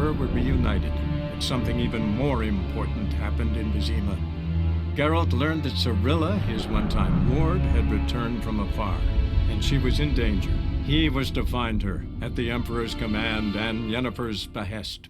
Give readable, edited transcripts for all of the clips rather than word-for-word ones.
Yennefer were reunited, but something even more important happened in Vizima. Geralt learned that Cirilla, his one-time ward, had returned from afar, and she was in danger. He was to find her, at the Emperor's command and Yennefer's behest.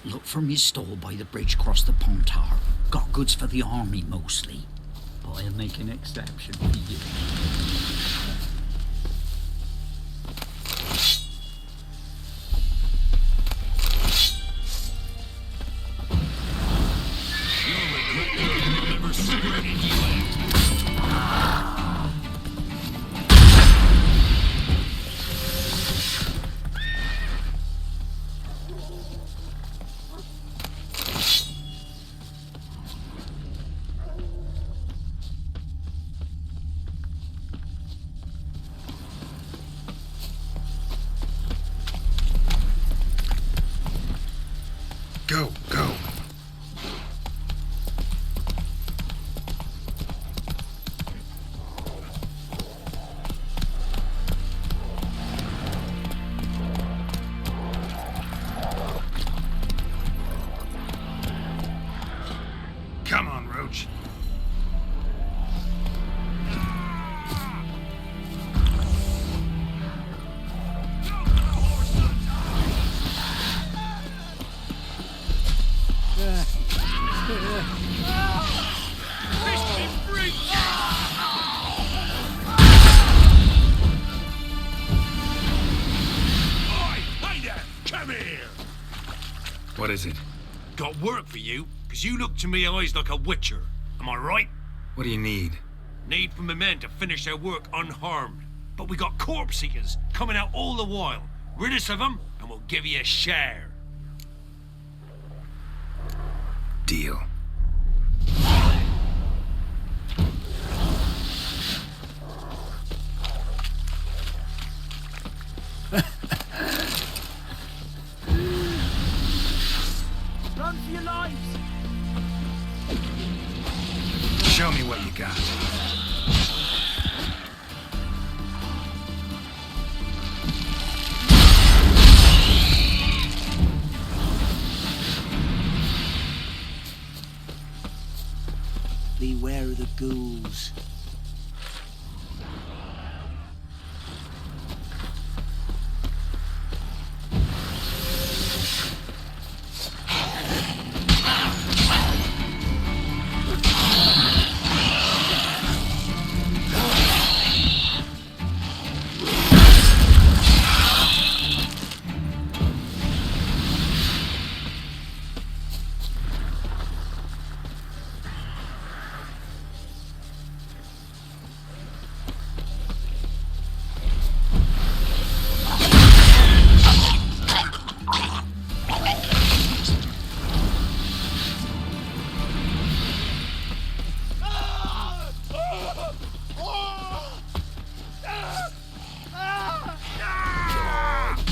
Look from your stall by the bridge across the Pontar. Got goods for the army mostly. But I'll make an exception for you. Go, go. Come on, Roach. What is it? Got work for you, because you look to me eyes like a witcher. Am I right? What do you need? Need for my men to finish their work unharmed. But we got corpse seekers coming out all the while. Rid us of them, and we'll give you a share. Deal. Run for your lives! Show me what you got. Beware of the ghouls.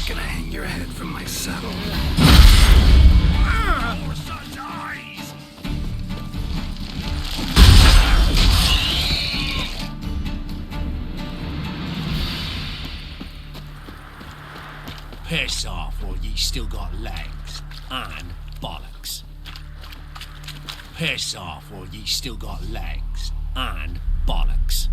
Gonna hang your head from my saddle. Your son's eyes! Piss off, or ye still got legs and bollocks. Piss off, or ye still got legs and bollocks.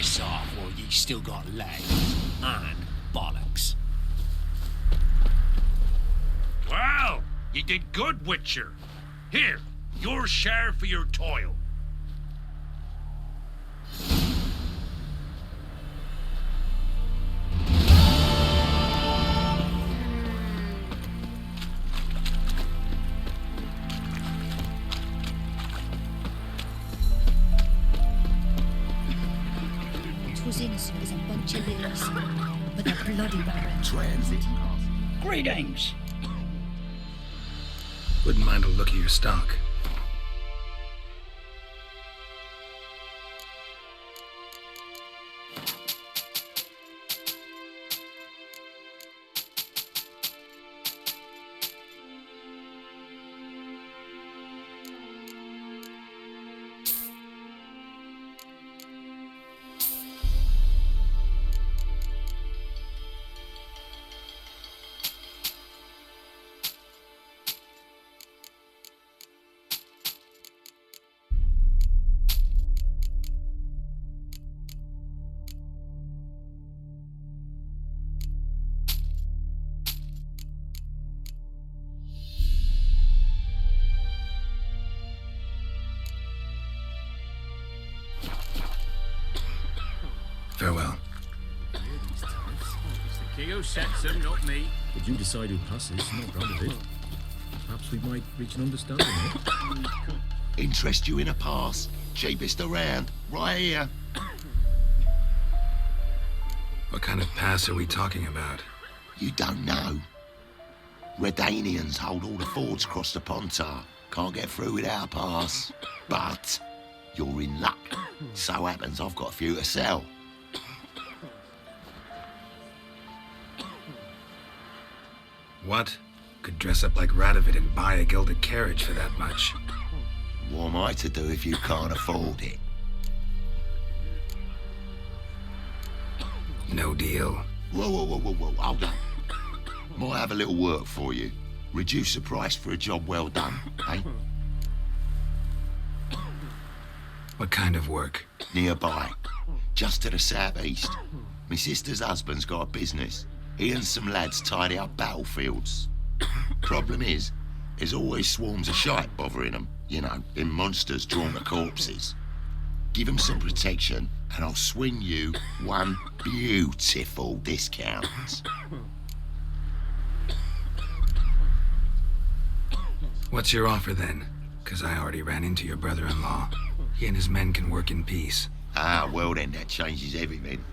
piss off while ye still got legs and bollocks. Well, you did good, Witcher. Here, your share for your toil. Was innocent as a bunch of lilies, but they're bloody barren. Transit. Greetings. Wouldn't mind a look at your stock. Farewell. It's the king who sets them, not me. But you decide who passes, not proud of it. Perhaps we might reach an understanding, eh? Interest you in a pass? Cheapest around, right here. What kind of pass are we talking about? You don't know. Redanians hold all the fords across the Pontar. Can't get through without a pass. But you're in luck. So happens I've got a few to sell. What? Could dress up like Radovid and buy a gilded carriage for that much. What am I to do if you can't afford it? No deal. Whoa, hold on. Might have a little work for you. Reduce the price for a job well done, eh? What kind of work? Nearby, just to the southeast. My sister's husband's got a business. He and some lads tidy up battlefields. Problem is, there's always swarms of shite bothering them. You know, them monsters drawn to corpses. Give them some protection, and I'll swing you one beautiful discount. What's your offer then? 'Cause I already ran into your brother-in-law. He and his men can work in peace. Ah, well then, that changes everything.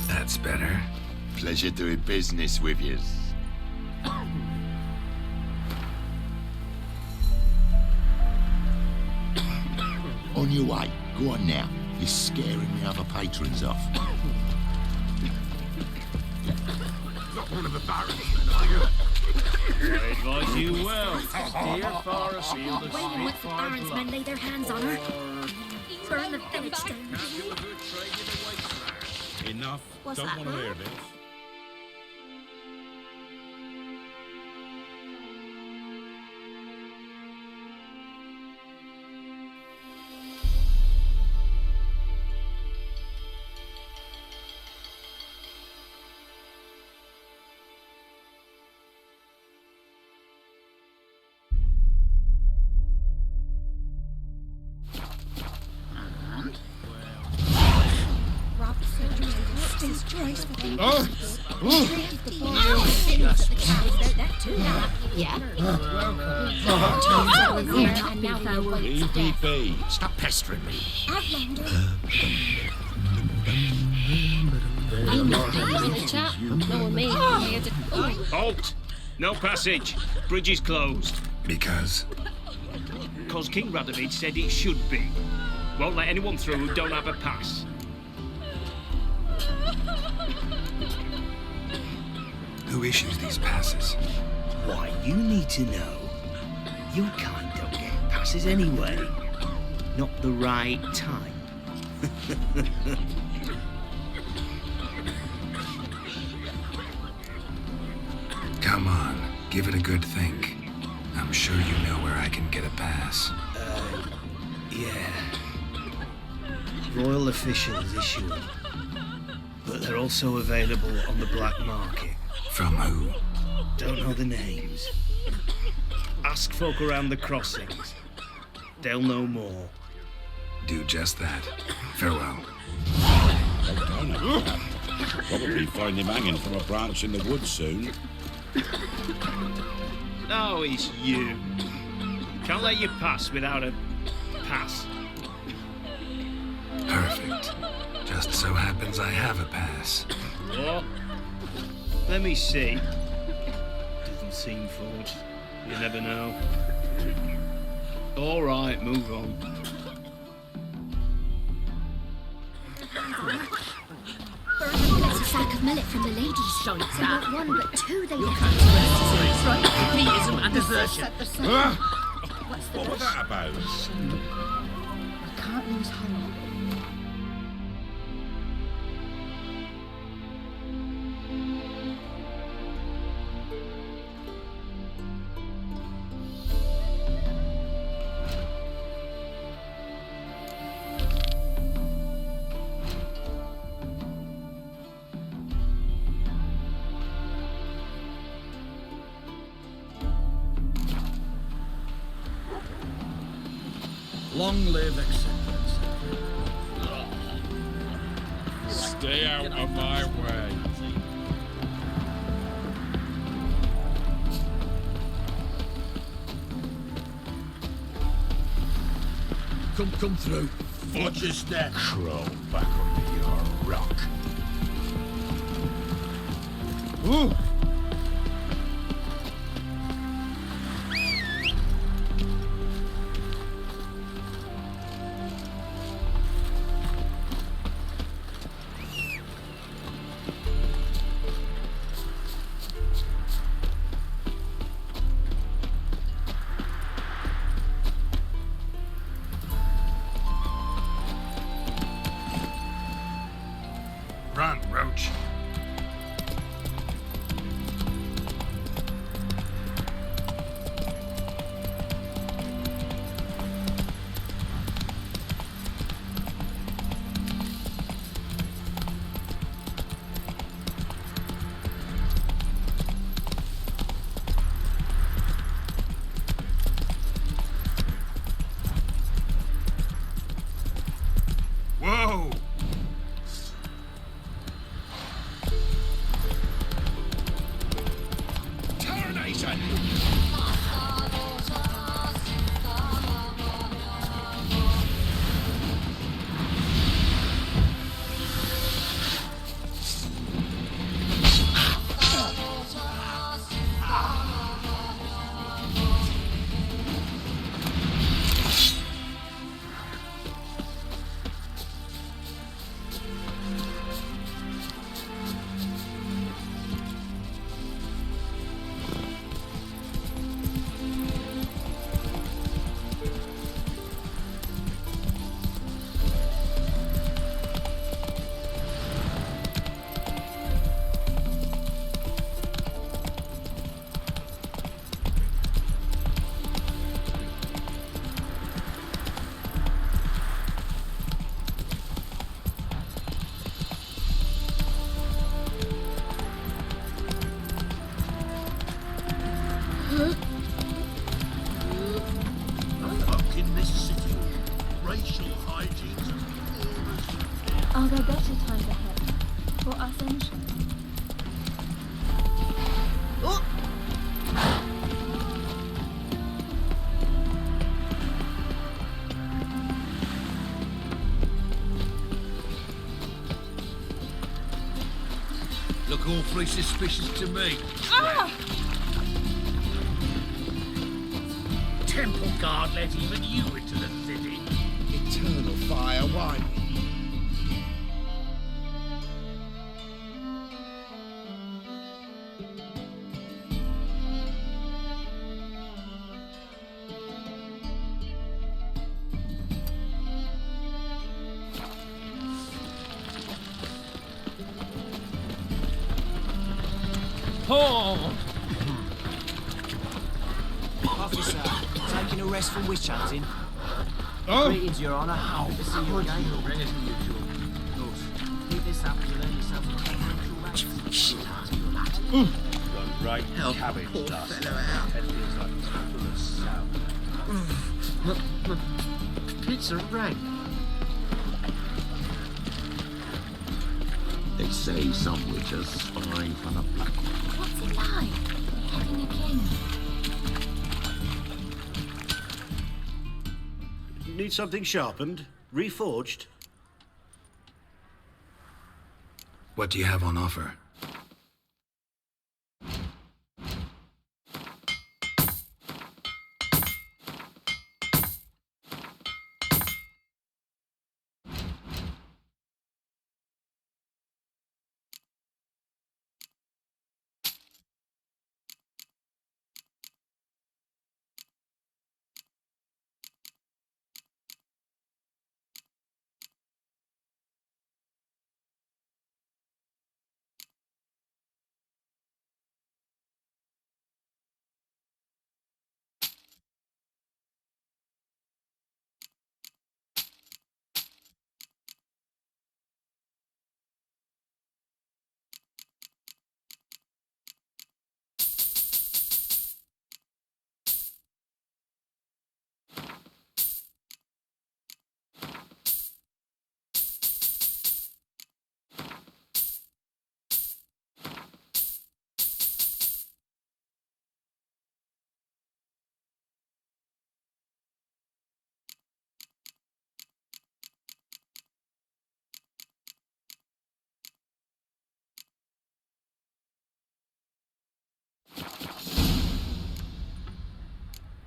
That's better. Pleasure doing business with you. On your way. Go on now. You're scaring the other patrons off. Not one of the barons, then, are you? I advise you well. Steer far afield of When once the Baron's men lay their hands on her, burn the village down. Can't do a good trade with a white flag. Enough. What's Don't that, want to Mum? hear this. Stop pestering me. Halt! No passage. Bridge is closed. Because? Because King Radovid said it should be. Won't let anyone through who don't have a pass. Who issues these passes? Why, you need to know. Your kind don't get passes anyway. Not the right time. Come on, give it a good think. I'm sure you know where I can get a pass. Yeah. Royal officials issue them. But they're also available on the black market. From who? Don't know the names. Ask folk around the crossings. They'll know more. Do just that. Farewell. Probably find him hanging from a branch in the woods soon. Oh, it's you. Can't let you pass without a pass. Perfect. Just so happens I have a pass. What? Let me see. Doesn't seem forged. You never know. All right, move on. That's a sack of millet from the ladies' shop. So not one, but two they left. Right, Pietism and desertion. What's the What was that about? I can't lose hope. Long live acceptance. Stay out of my way. Come through. Watch your step. Crawl back under your rock. Ooh! Run, Roach. Whoa! Tarnation! Fucking this city. Racial hijinks and wars. Are there better times ahead for us ancient? Look awfully suspicious to me. Temple guard let even you into the city. Eternal fire, why? Oh! officer. Taking a rest from witch hunting. Oh! Greetings, Your Honour. Good to see you again. Keep this up, you'll earn yourself a Gone right cabbage dust. Head feels like it's full of sound. Pizza rank. They say some witches spy on a black one. What's it like? Having a king? Need something sharpened? Reforged? What do you have on offer?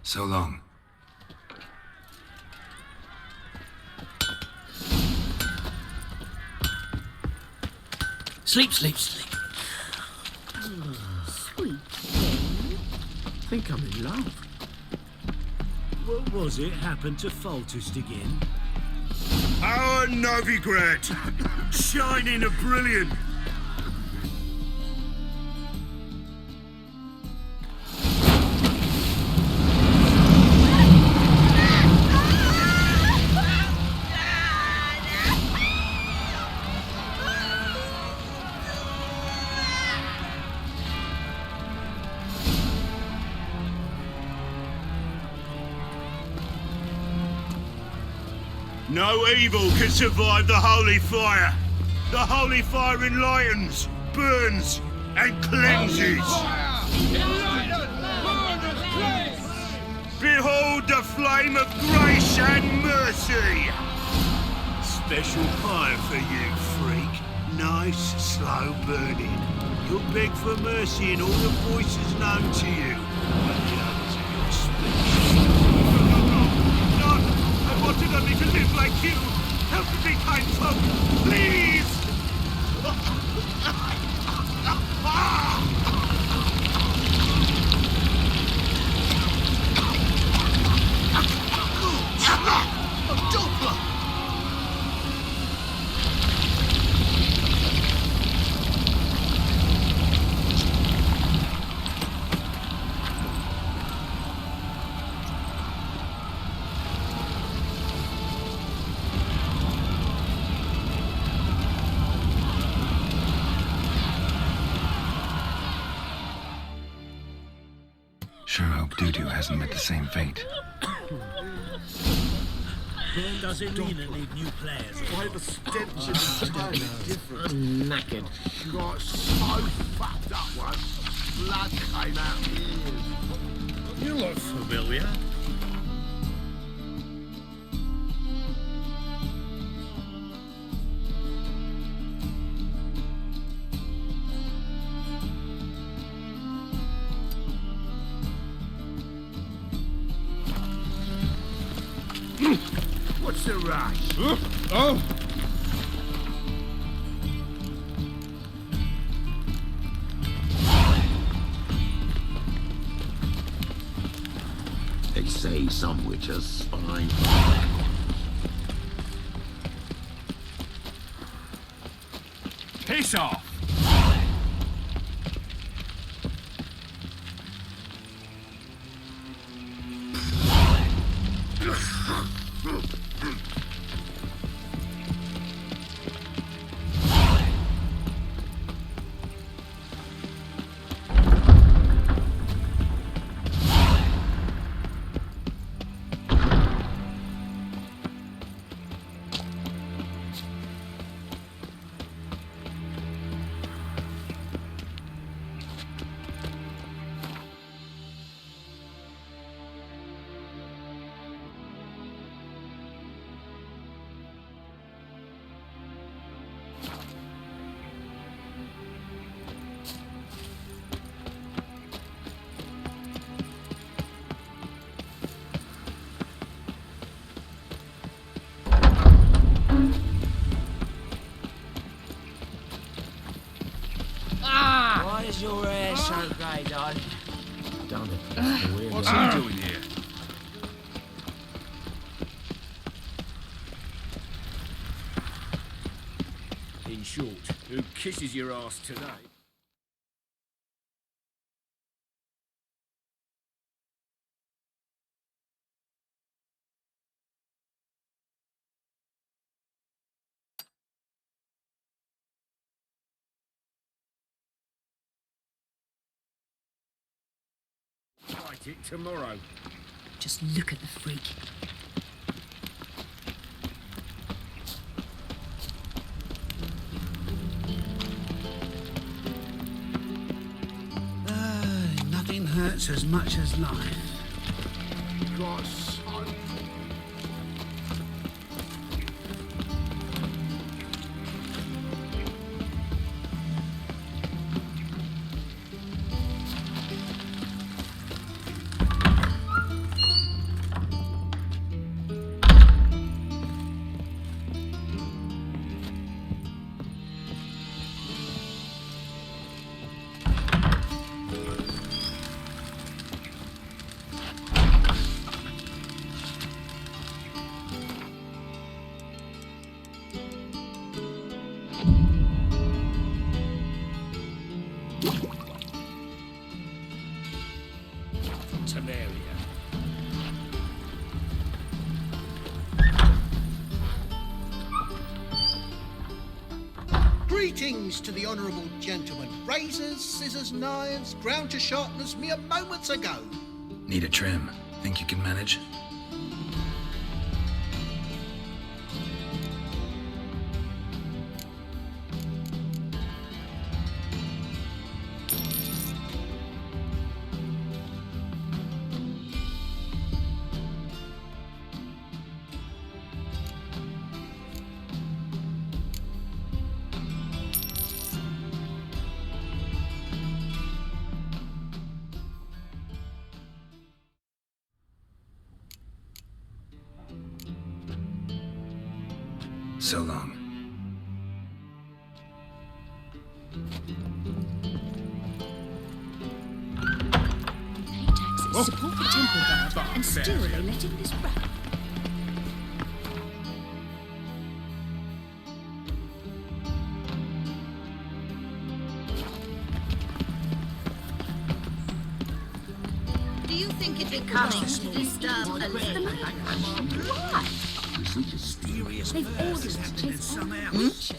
So long. Sleep, sleep, sleep. Sweet. Think I'm in love. What was it happened to Faltest again? Our Novigrad! Shining and brilliant! No evil can survive the holy fire. The holy fire enlightens, burns, and cleanses. Behold the flame of grace and mercy. Special fire for you, freak. Nice, slow burning. You'll beg for mercy in all the voices known to you. But the others of your species. I wanted only to live like you. Help me, kind folk, please! A doppler! Sure hope Doo-Doo hasn't met the same fate. Does it mean it need new players? Why the stench is entirely different. I'm knackered. You got so fucked up once. Blood came out ears. You look familiar. What's the rush? Oh! They say some witches spy. Piss off! though. Damn it. That's the way What's again. he doing here? In short, who kisses your ass today? Fight it tomorrow. Just look at the freak. Nothing hurts as much as life. Got so... Greetings to the honourable gentleman. Razors, scissors, knives, ground to sharpness mere moments ago. Need a trim. Think you can manage? So long. Pay taxes, support the temple guard, and still they let in this rat. Do you think it'd be cunning to disturb a lady? Why? Mysterious They've verse ordered is to happening chase somewhere. creatures.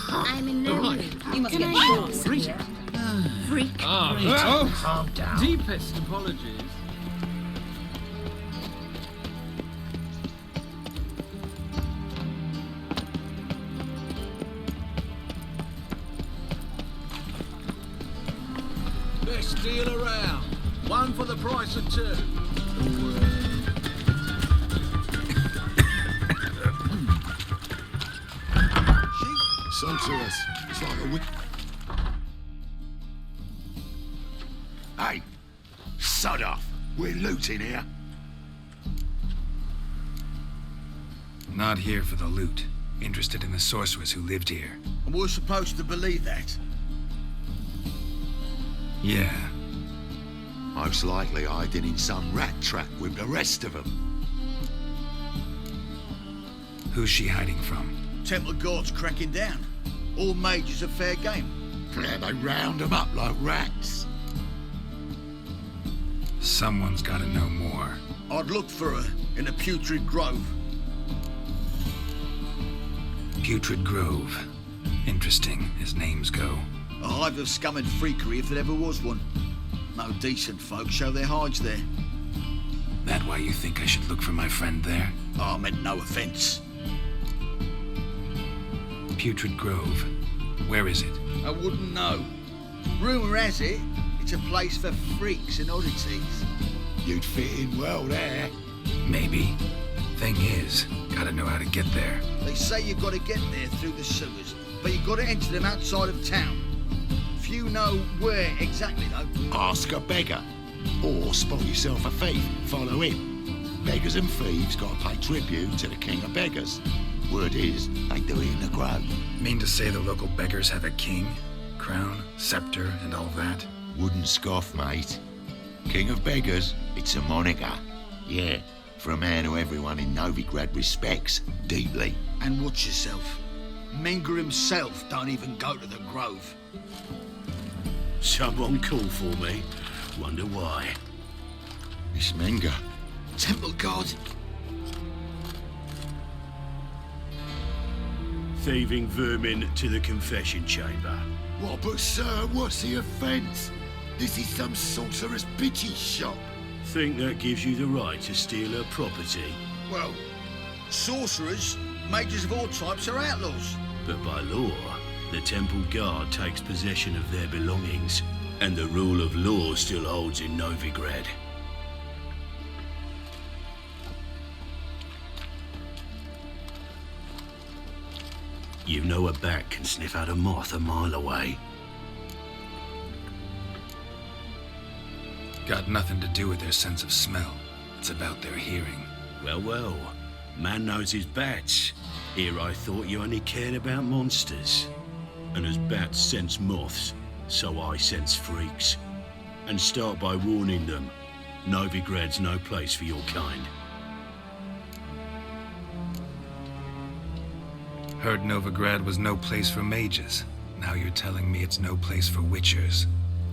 I'm in no mood. You must Can get I short. help, Freak. Freak. Calm down. Deepest apologies. Best deal around. One for the price of two. Sold to us. It's like a wick. Hey, sod off. We're looting here. Not here for the loot. Interested in the sorceress who lived here. And we're supposed to believe that. Yeah. Most likely hiding in some rat trap with the rest of them. Who's she hiding from? Temple guards cracking down. All mages are fair game. Yeah, they round them up like rats. Someone's gotta know more. I'd look for her in a putrid grove. Putrid Grove. Interesting, as names go. A hive of scum and freakery if there ever was one. No decent folk show their hides there. That why you think I should look for my friend there? Oh, I meant no offence. Putrid Grove. Where is it? I wouldn't know. Rumour has it, it's a place for freaks and oddities. You'd fit in well there. Maybe. Thing is, gotta know how to get there. They say you've got to get there through the sewers, but you've got to enter them outside of town. Few know where exactly, though. Ask a beggar. Or spot yourself a thief. Follow him. Beggars and thieves gotta pay tribute to the king of beggars. Word is, they do it in the grove. Mean to say the local beggars have a king? scepter and all that? Wouldn't scoff, mate. King of beggars, it's a moniker. Yeah, for a man who everyone in Novigrad respects deeply. And watch yourself. Menger himself don't even go to the Grove. Someone call for me. Wonder why. It's Menger. Temple Guard. Thieving vermin to the confession chamber. What, but sir, what's the offence? This is some sorcerer's bitchy shop. Think that gives you the right to steal her property? Well, sorcerers, mages of all types are outlaws. But by law, the Temple Guard takes possession of their belongings, and the rule of law still holds in Novigrad. You know a bat can sniff out a moth a mile away. Got nothing to do with their sense of smell. It's about their hearing. Well, well. Man knows his bats. Here I thought you only cared about monsters. And as bats sense moths, so I sense freaks. And start by warning them. Novigrad's no place for your kind. Heard Novigrad was no place for mages. Now you're telling me it's no place for witchers.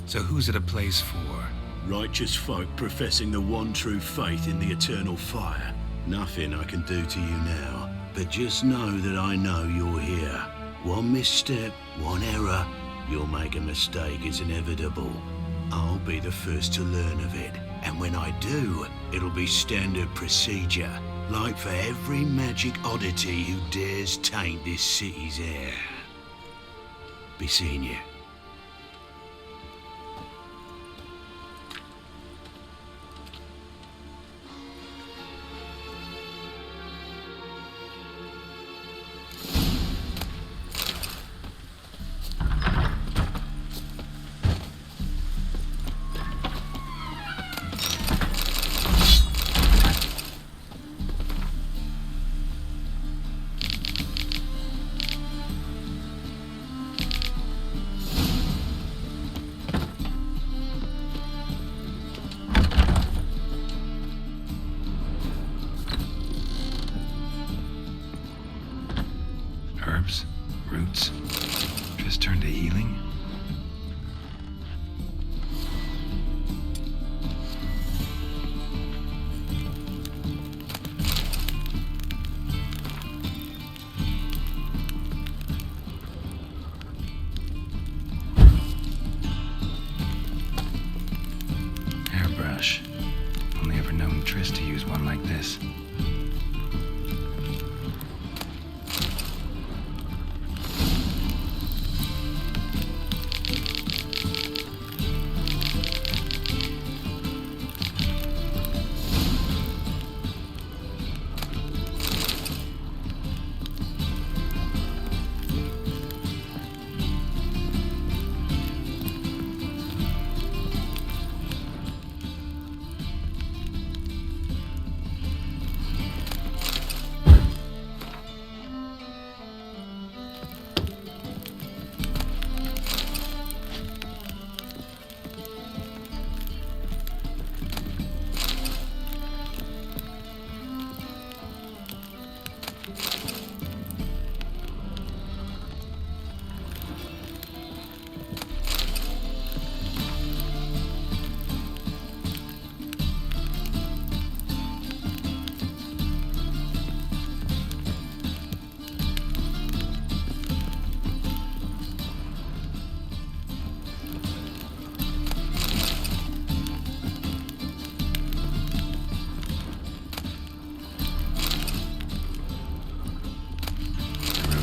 So who's it a place for? Righteous folk professing the one true faith in the eternal fire. Nothing I can do to you now, but just know that I know you're here. One misstep, one error, you'll make a mistake, it's inevitable. I'll be the first to learn of it, and when I do, it'll be standard procedure, like for every magic oddity who dares taint this city's air. Be seeing you. Herbs? Roots? Just turn to healing? Hairbrush. Only ever known Triss to use one like this.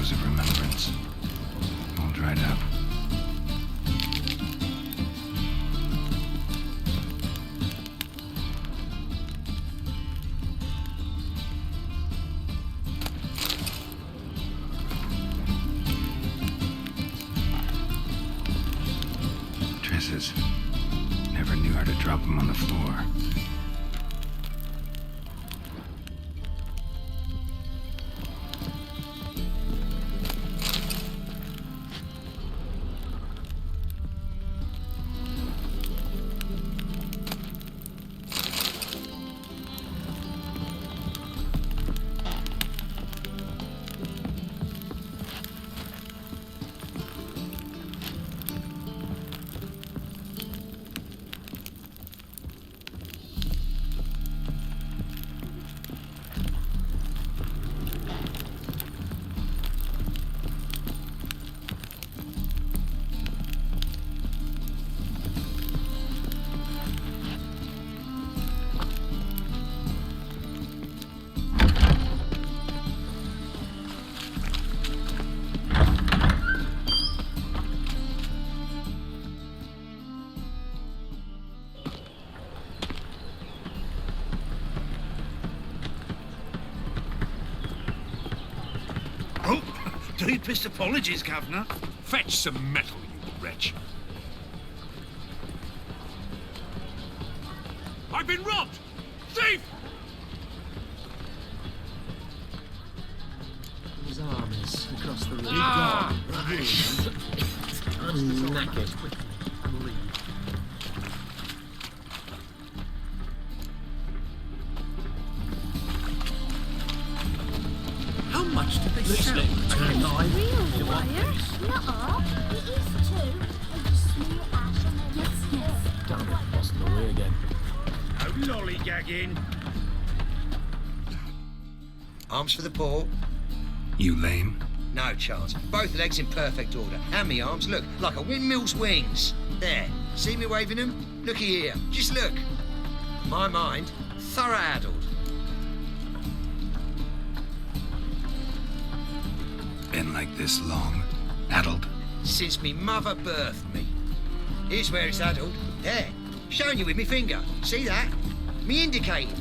Of remembrance. All dried up. Triss's. Never knew how to drop them on the floor. Deepest apologies, Governor. Fetch some metal, you wretch. I've been robbed! Thief! His armies across the river. I'm knackered. How much did they sell? Real wire? Nuh-uh. It is too. And just smear ash on their yes. Damn it, lost the way again. No lollygagging. Arms for the poor. You lame? No chance. Both legs in perfect order. And me arms, look, like a windmill's wings. There. See me waving them? Looky here. Just look. My mind, thorough addled. Been like this long? Addled? Since me mother birthed me. Here's where it's addled. There. Showing you with me finger. See that? Me indicating.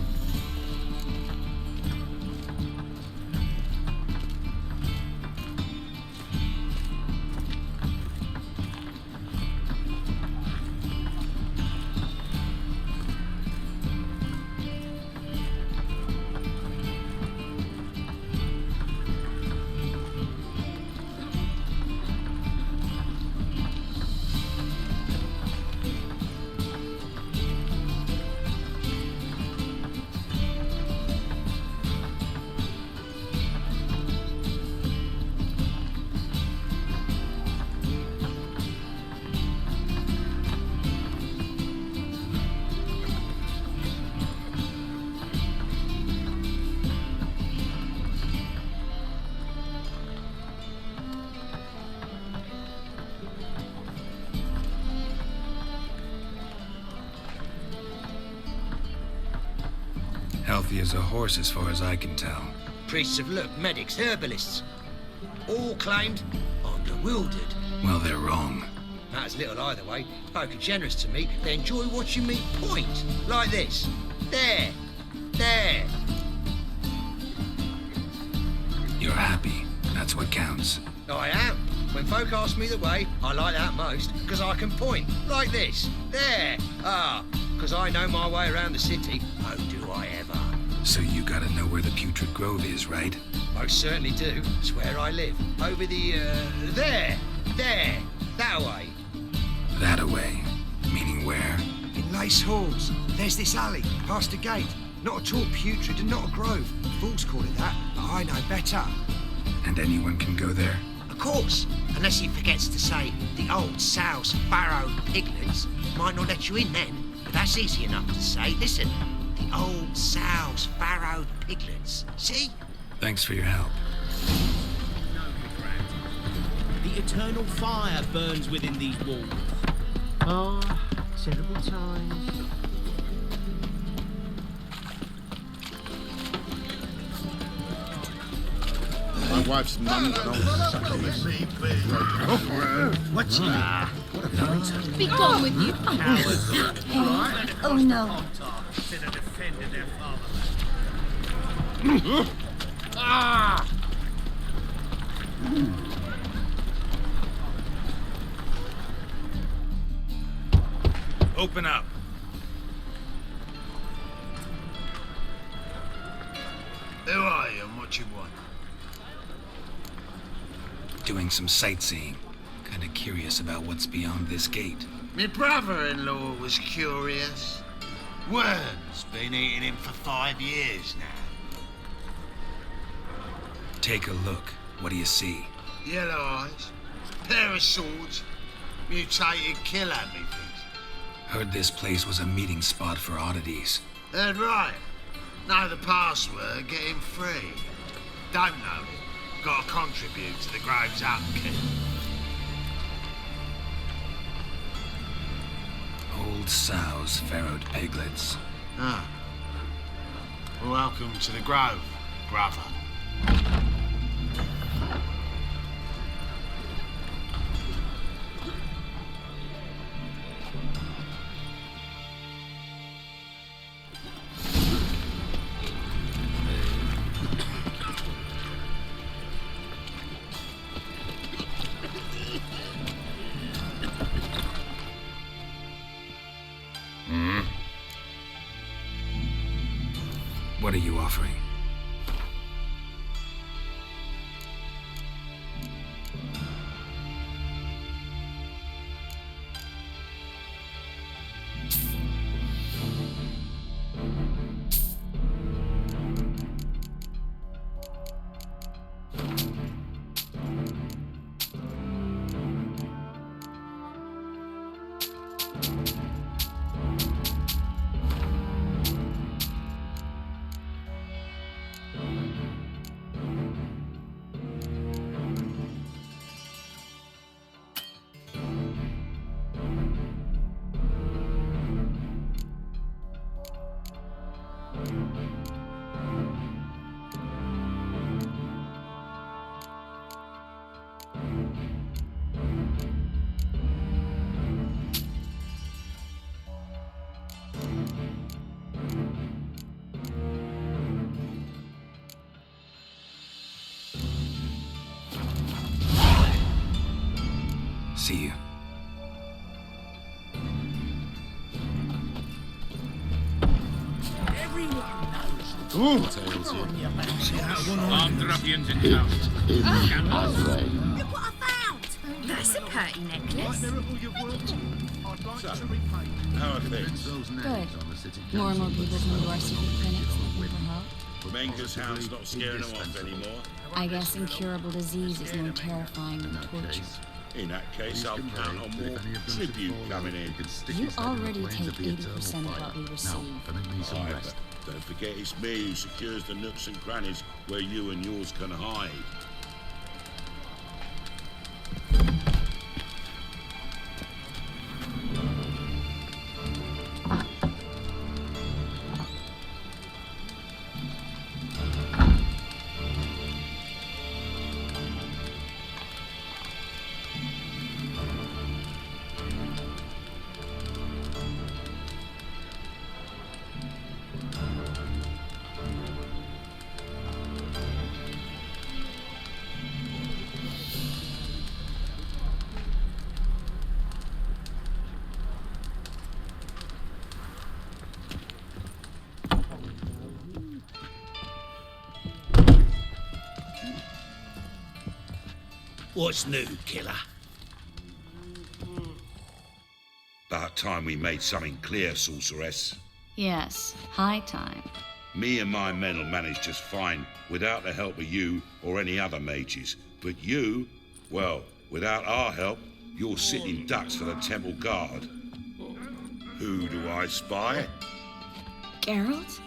Healthy as a horse as far as I can tell. Priests of look, medics, herbalists. All claimed I'm bewildered. Well, they're wrong. Matters little either way. Folk are generous to me. They enjoy watching me point. Like this. There. There. You're happy. That's what counts. I am. When folk ask me the way, I like that most, because I can point. Like this. There. Ah. Because I know my way around the city. Oh, do I ever. So you gotta know where the Putrid Grove is, right? Most certainly do. It's where I live. Over the, there. There. That way. That away. Meaning where? In Lace Halls. There's this alley, past the gate. Not at all putrid and not a grove. Fools call it that, but I know better. And anyone can go there? Of course. Unless he forgets to say the old sow's farrowed piglets. Might not let you in then, but that's easy enough to say. Listen. The old sow's farrowed piglets. See? Thanks for your help. The eternal fire burns within these walls. Ah, terrible times. My wife's mum's an old sucker. What's that? Be gone with you. Oh no. Open up. Who are you and what you want? Doing some sightseeing. Kinda curious about what's beyond this gate. My brother-in-law was curious. Worm's been eating him for 5 years now. Take a look. What do you see? Yellow eyes, pair of swords, mutated killer, methinks. Heard this place was a meeting spot for oddities. Heard right. Know the password, get him free. Don't know. Gotta contribute to the Grove's upkeep. Old sows, farrowed piglets. Ah. Welcome to the Grove, brother. What are you offering? See you. Armed ruffians in town. Look what I found! That's a pretty necklace. How are things? Good. More and more people come to our secret clinics looking for help. Menger's hound's not scaring them off anymore. I guess incurable disease is more terrifying than torture. In that case, I'll count on more tribute coming in. You already take 80% of what we receive. Aye, but don't forget it's me who secures the nooks and crannies where you and yours can hide. What's new, killer? About time we made something clear, sorceress. Yes, high time. Me and my men will manage just fine without the help of you or any other mages. But you, well, without our help, you're sitting ducks for the temple guard. Who do I spy? Geralt?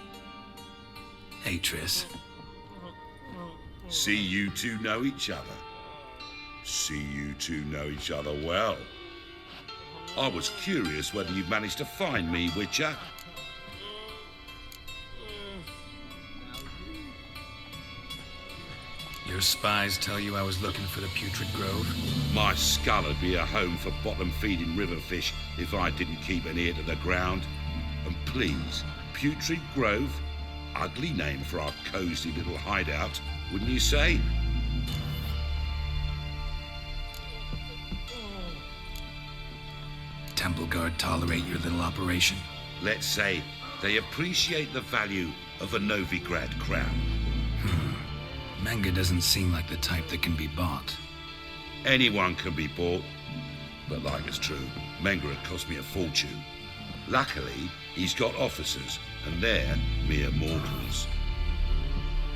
Hey, Triss. See you two know each other. See you two know each other well. I was curious whether you've managed to find me, Witcher. Your spies tell you I was looking for the Putrid Grove? My skull would be a home for bottom-feeding river fish if I didn't keep an ear to the ground. And please, Putrid Grove? Ugly name for our cozy little hideout, wouldn't you say? Temple Guard tolerate your little operation? Let's say they appreciate the value of a Novigrad crown. Menger doesn't seem like the type that can be bought. Anyone can be bought, but like it's true, Menger had cost me a fortune. Luckily, he's got officers, and they're mere mortals.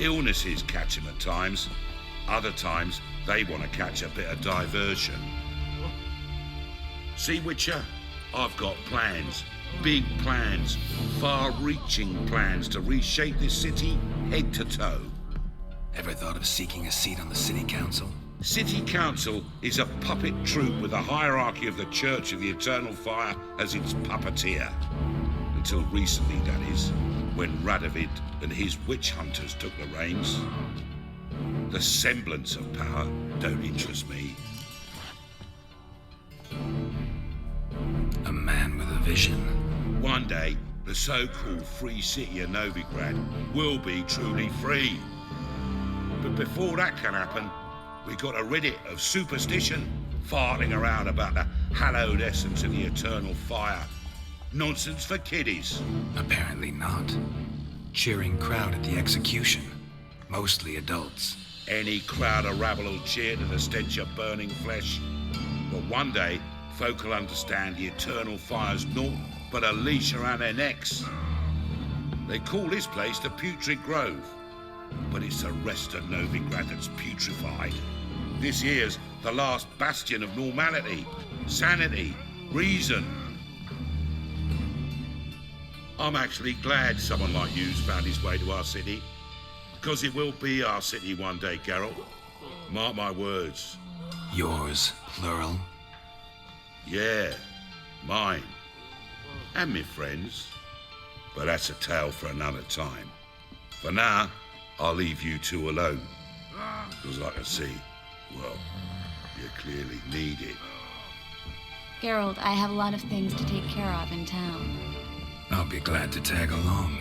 Illnesses catch him at times. Other times, they want to catch a bit of diversion. See, Witcher, I've got plans. Big plans. Far-reaching plans to reshape this city head to toe. Ever thought of seeking a seat on the city council? City council is a puppet troupe with the hierarchy of the Church of the Eternal Fire as its puppeteer. Until recently, that is, when Radovid and his witch hunters took the reins. The semblance of power don't interest me. A man with a vision. One day, the so-called free city of Novigrad will be truly free. But before that can happen, we got to rid it of superstition, farting around about the hallowed essence of the eternal fire. Nonsense for kiddies. Apparently not. cheering crowd at the execution. Mostly adults. Any crowd of rabble will cheer to the stench of burning flesh. But one day, folk will understand the eternal fire's naught but a leash around their necks. They call this place the Putrid Grove, but it's the rest of Novigrad that's putrefied. This here's the last bastion of normality, sanity, reason. I'm actually glad someone like you's found his way to our city, because it will be our city one day, Geralt. Mark my words. Yours, plural? Yeah, mine. And me friends. But that's a tale for another time. For now, I'll leave you two alone. Because I can see, well, you clearly need it. Geralt, I have a lot of things to take care of in town. I'll be glad to tag along.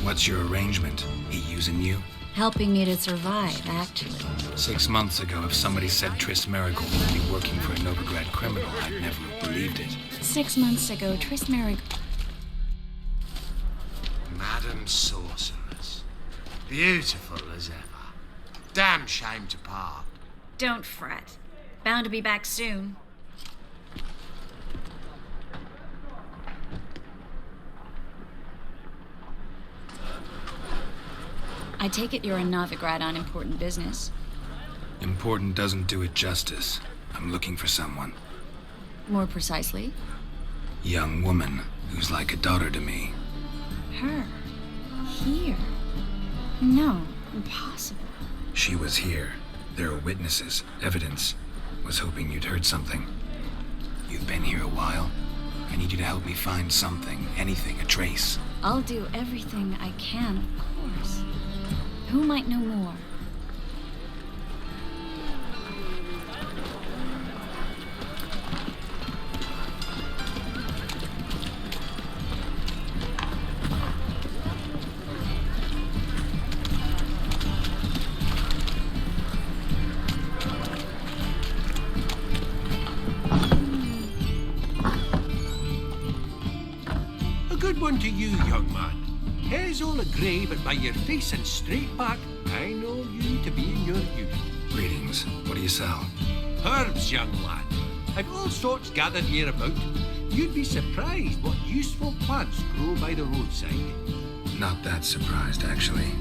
What's your arrangement? He using you? Helping me to survive, actually. 6 months ago, if somebody said Triss Merigold would be working for a Novigrad criminal, I'd never have believed it. 6 months ago, Triss Merigold... Madam Sorceress. Beautiful as ever. Damn shame to part. Don't fret. Bound to be back soon. I take it you're in Novigrad on important business. Important doesn't do it justice. I'm looking for someone. More precisely? Young woman who's like a daughter to me. Her? Here? No, impossible. She was here. There are witnesses, evidence. Was hoping you'd heard something. You've been here a while. I need you to help me find something, anything, a trace. I'll do everything I can, of course. Who might know more? A good one to you, young man. Hair's all a grey, but by your face and straight back, I know you to be in your youth. Greetings. What do you sell? Herbs, young lad. I've all sorts gathered here about. You'd be surprised what useful plants grow by the roadside. Not that surprised, actually.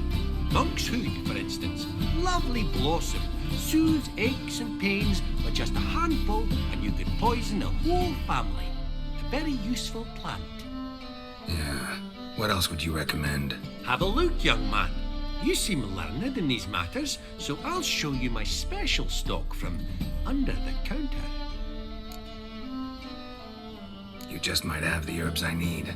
Monk's hood, for instance. Lovely blossom. Soothes aches and pains with just a handful, and you could poison the whole family. A very useful plant. Yeah. What else would you recommend? Have a look, young man. You seem learned in these matters, so I'll show you my special stock from under the counter. You just might have the herbs I need.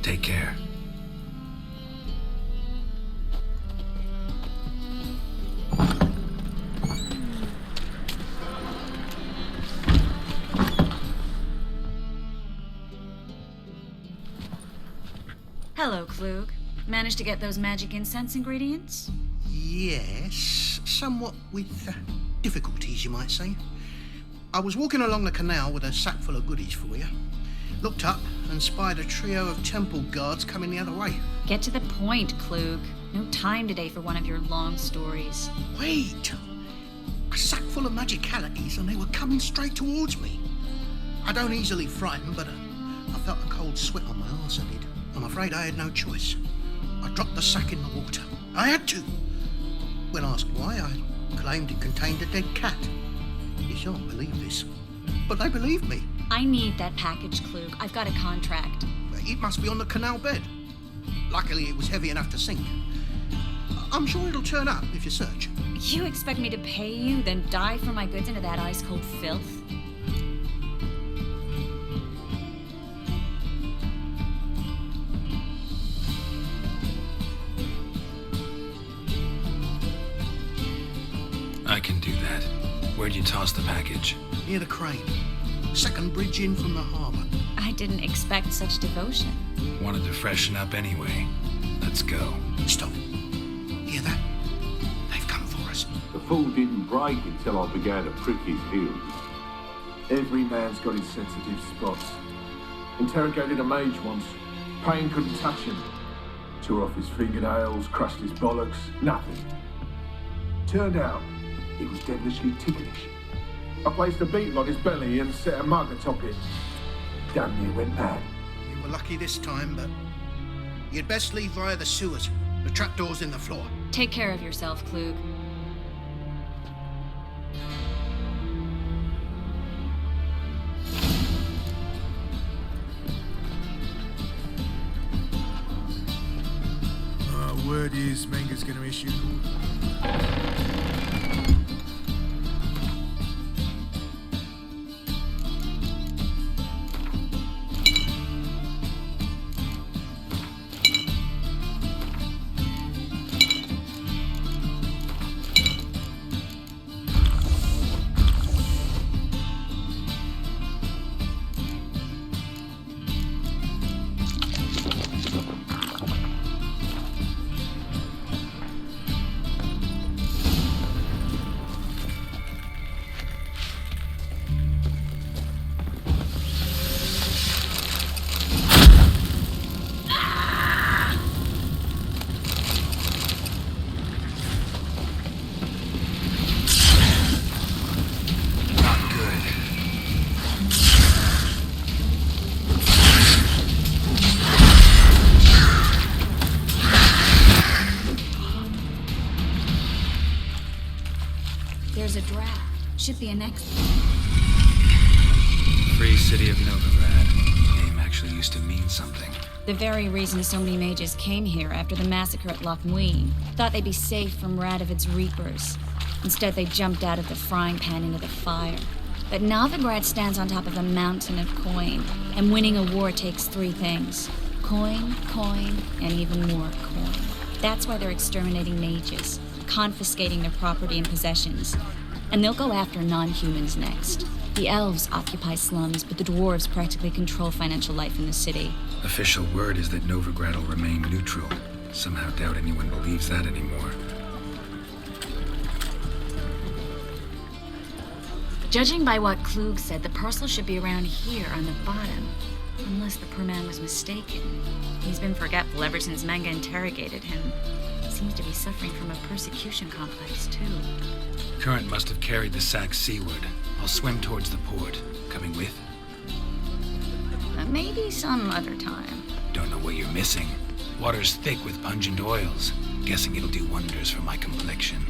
Take care. Hello, Klug. Managed to get those magic incense ingredients? Yes, somewhat with difficulties, you might say. I was walking along the canal with a sack full of goodies for you. Looked up and spied a trio of temple guards coming the other way. Get to the point, Klug. No time today for one of your long stories. Wait! A sack full of magicalities and they were coming straight towards me. I don't easily frighten, but I felt a cold sweat on my arse, I did. I'm afraid I had no choice. I dropped the sack in the water. I had to. When asked why, I claimed it contained a dead cat. You shan't believe this, but they believed me. I need that package, Klug. I've got a contract. It must be on the canal bed. Luckily, it was heavy enough to sink. I'm sure it'll turn up if you search. You expect me to pay you, then dive for my goods into that ice-cold filth? I can do that. Where'd you toss the package? Near the crane. Second bridge in from the harbour. I didn't expect such devotion. Wanted to freshen up anyway. Let's go. Stop. Hear that? They've come for us. The fall didn't break until I began to prick his heels. Every man's got his sensitive spots. Interrogated a mage once. Pain couldn't touch him. Tore off his fingernails, crushed his bollocks, nothing. Turned out, he was devilishly ticklish. I placed a beetle on his belly and set a mug atop it. Damn near went mad. You were lucky this time, but you'd best leave via the sewers. The trapdoor's in the floor. Take care of yourself, Klug. Word is Menger's gonna issue an order. There's a draft. Should be an exit. Free city of Novigrad. The name actually used to mean something. The very reason so many mages came here after the massacre at Loch Muin. Thought they'd be safe from Radovid's reapers. Instead, they jumped out of the frying pan into the fire. But Novigrad stands on top of a mountain of coin, and winning a war takes three things. Coin, coin, and even more coin. That's why they're exterminating mages, confiscating their property and possessions. And they'll go after non-humans next. The elves occupy slums, but the dwarves practically control financial life in the city. Official word is that Novigrad will remain neutral. Somehow doubt anyone believes that anymore. Judging by what Klug said, the parcel should be around here on the bottom. Unless the poor man was mistaken. He's been forgetful ever since Manga interrogated him. Seems to be suffering from a persecution complex, too. Current must have carried the sack seaward. I'll swim towards the port. Coming with? Maybe some other time. Don't know what you're missing. Water's thick with pungent oils. Guessing it'll do wonders for my complexion.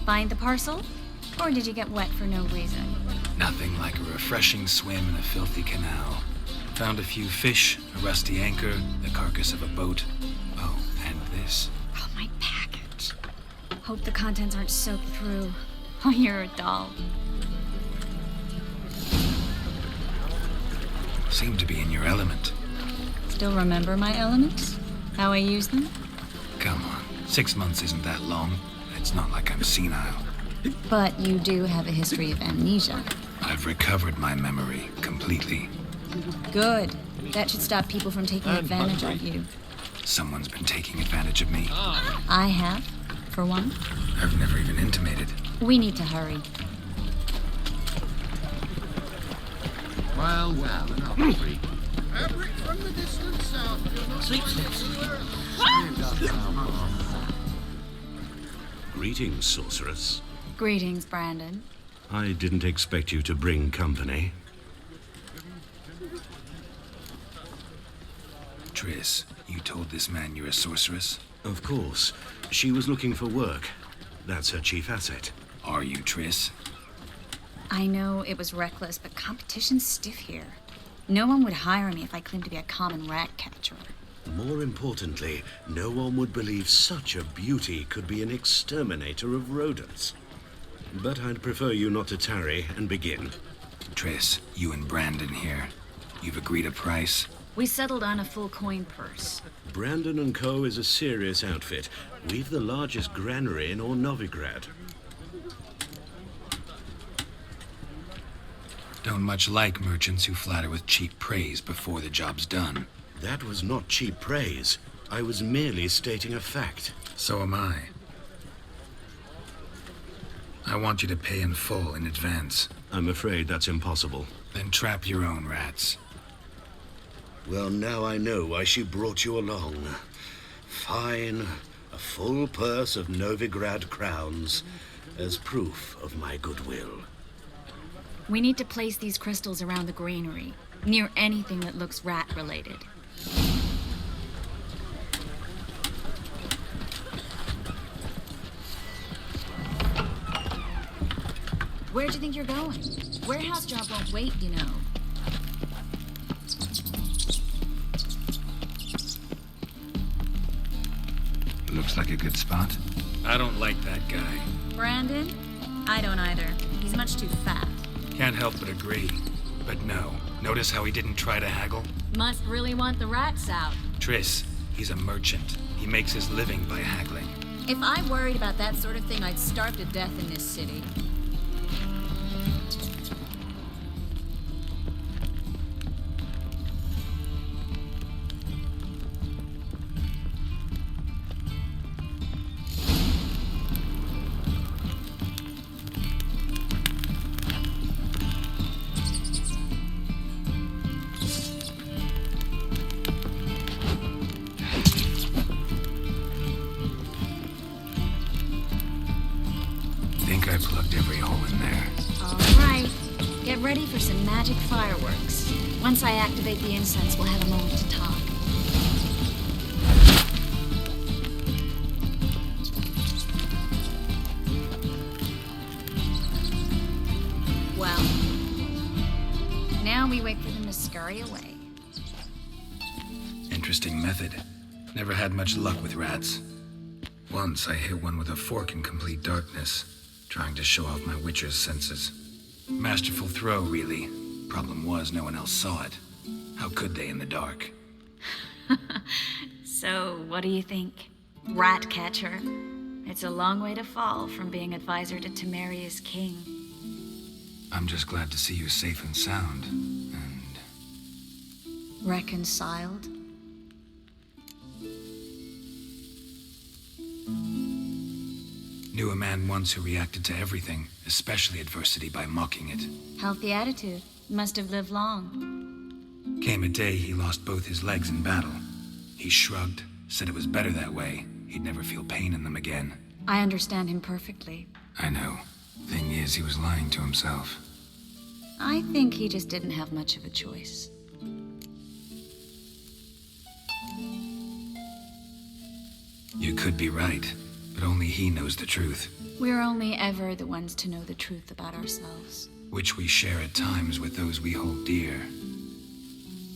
Find the parcel? Or did you get wet for no reason? Nothing like a refreshing swim in a filthy canal. Found a few fish, a rusty anchor, the carcass of a boat. Oh, and this. Oh, my package. Hope the contents aren't soaked through. Oh, you're a doll. Seem to be in your element. Still remember my elements? How I use them? Come on, 6 months isn't that long. It's not like I'm senile. But you do have a history of amnesia. I've recovered my memory completely. Good. That should stop people from taking advantage of you. Someone's been taking advantage of me. I have, for one. I've never even intimated. We need to hurry. Well, enough freak. From the distant south, Sleep, Greetings, sorceress. Greetings, Brandon. I didn't expect you to bring company. Triss, you told this man you're a sorceress? Of course. She was looking for work. That's her chief asset. Are you, Triss? I know it was reckless, but competition's stiff here. No one would hire me if I claimed to be a common rat catcher. More importantly, no one would believe such a beauty could be an exterminator of rodents. But I'd prefer you not to tarry and begin. Triss, you and Brandon here. You've agreed a price? We settled on a full coin purse. Brandon & Co. is a serious outfit. We've the largest granary in all Novigrad. Don't much like merchants who flatter with cheap praise before the job's done. That was not cheap praise. I was merely stating a fact. So am I. I want you to pay in full in advance. I'm afraid that's impossible. Then trap your own rats. Well, now I know why she brought you along. Fine. A full purse of Novigrad crowns as proof of my goodwill. We need to place these crystals around the granary, near anything that looks rat-related. Where do you think you're going? Warehouse job won't wait, you know. Looks like a good spot. I don't like that guy. Brandon? I don't either. He's much too fat. Can't help but agree. But no. Notice how he didn't try to haggle? Must really want the rats out. Triss, he's a merchant. He makes his living by haggling. If I worried about that sort of thing, I'd starve to death in this city. I plugged every hole in there. All right. Get ready for some magic fireworks. Once I activate the incense, we'll have a moment to talk. Well, now we wait for them to scurry away. Interesting method. Never had much luck with rats. Once I hit one with a fork in complete darkness, trying to show off my witcher's senses. Masterful throw, really. Problem was, no one else saw it. How could they in the dark? So, what do you think? Rat catcher? It's a long way to fall from being advisor to Temeria's king. I'm just glad to see you safe and sound. And... reconciled? Knew a man once who reacted to everything, especially adversity, by mocking it. Healthy attitude. Must have lived long. Came a day he lost both his legs in battle. He shrugged, said it was better that way. He'd never feel pain in them again. I understand him perfectly. I know. Thing is, he was lying to himself. I think he just didn't have much of a choice. You could be right, but but only he knows the truth, We're only ever the ones to know the truth about ourselves. which we share at times with those we hold dear.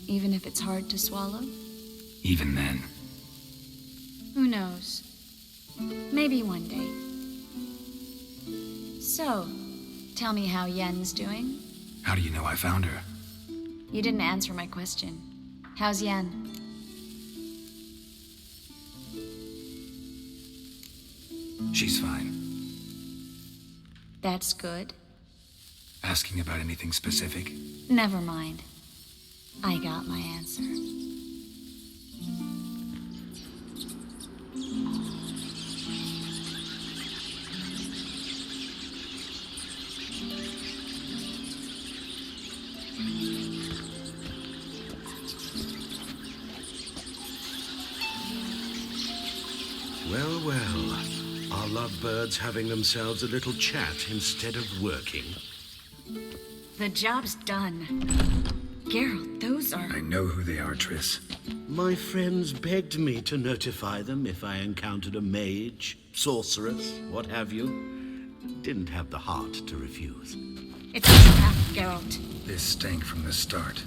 Even if it's hard to swallow? Even then, Who knows? Maybe one day. So, tell me how Yen's doing? how do you know I found her? You didn't answer my question. How's Yen? She's fine. That's good. Asking about anything specific? Never mind. I got my answer. Well, well. Our lovebirds having themselves a little chat instead of working. The job's done. Geralt, those are... I know who they are, Triss. My friends begged me to notify them if I encountered a mage, sorceress, what have you. Didn't have the heart to refuse. It's a trap, Geralt. This stank from the start.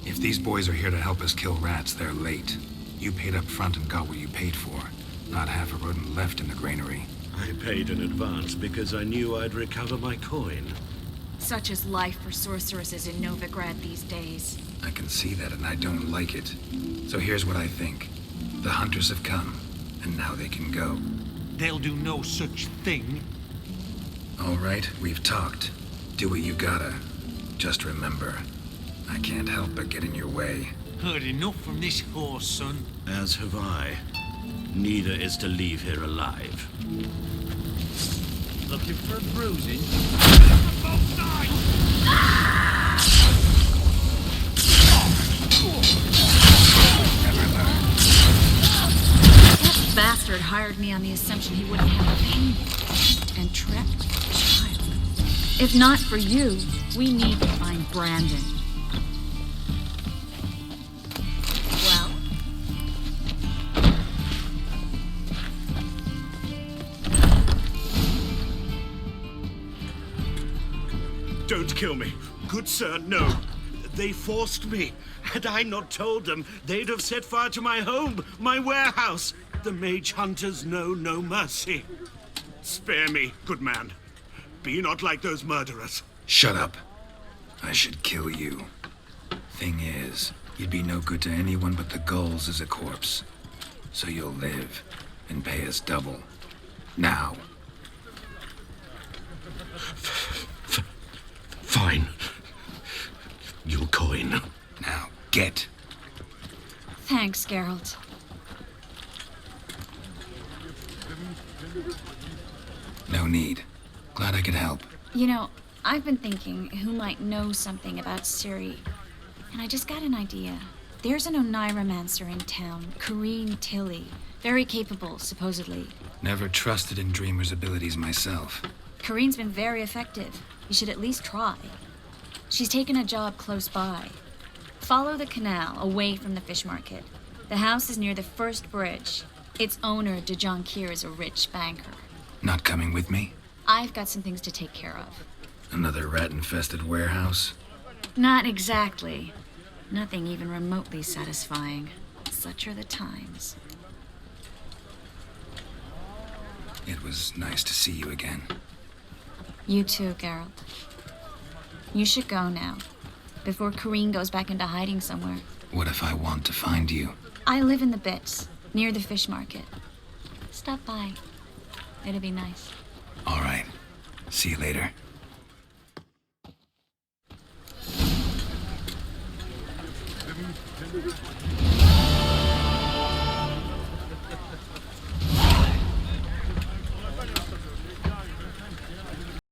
If these boys are here to help us kill rats, they're late. You paid up front and got what you paid for. Not half a rodent left in the granary. I paid in advance because I knew I'd recover my coin. Such is life for sorceresses in Novigrad these days. I can see that and I don't like it. So here's what I think. The hunters have come, and now they can go. They'll do no such thing. All right, we've talked. Do what you gotta. Just remember, I can't help but get in your way. Heard enough from this horse, son. As have I. Neither is to leave here alive. Looking for a bruising? That bastard hired me on the assumption he wouldn't have a pain. And trapped the child. If not for you, we need to find Brandon. Well? Don't kill me. Good sir, no. They forced me. Had I not told them, they'd have set fire to my home, my warehouse. The mage hunters know no mercy. Spare me, good man. Be not like those murderers. Shut up. I should kill you. Thing is, you'd be no good to anyone but the gulls as a corpse. So you'll live and pay us double. Now. Fine. Your coin. Now, get. Thanks, Geralt. No need. Glad I could help. You know, I've been thinking who might know something about Ciri. And I just got an idea. There's an Oneiromancer in town, Corrine Tilly. Very capable, supposedly. Never trusted in Dreamer's abilities myself. Corrine's been very effective. You should at least try. She's taken a job close by. Follow the canal away from the fish market. The house is near the first bridge. Its owner, Dejon Kier, is a rich banker. Not coming with me? I've got some things to take care of. Another rat-infested warehouse? Not exactly. Nothing even remotely satisfying. Such are the times. It was nice to see you again. You too, Geralt. You should go now, before Corrine goes back into hiding somewhere. What if I want to find you? I live in the Bits, near the fish market. Stop by. It'll be nice. All right. See you later.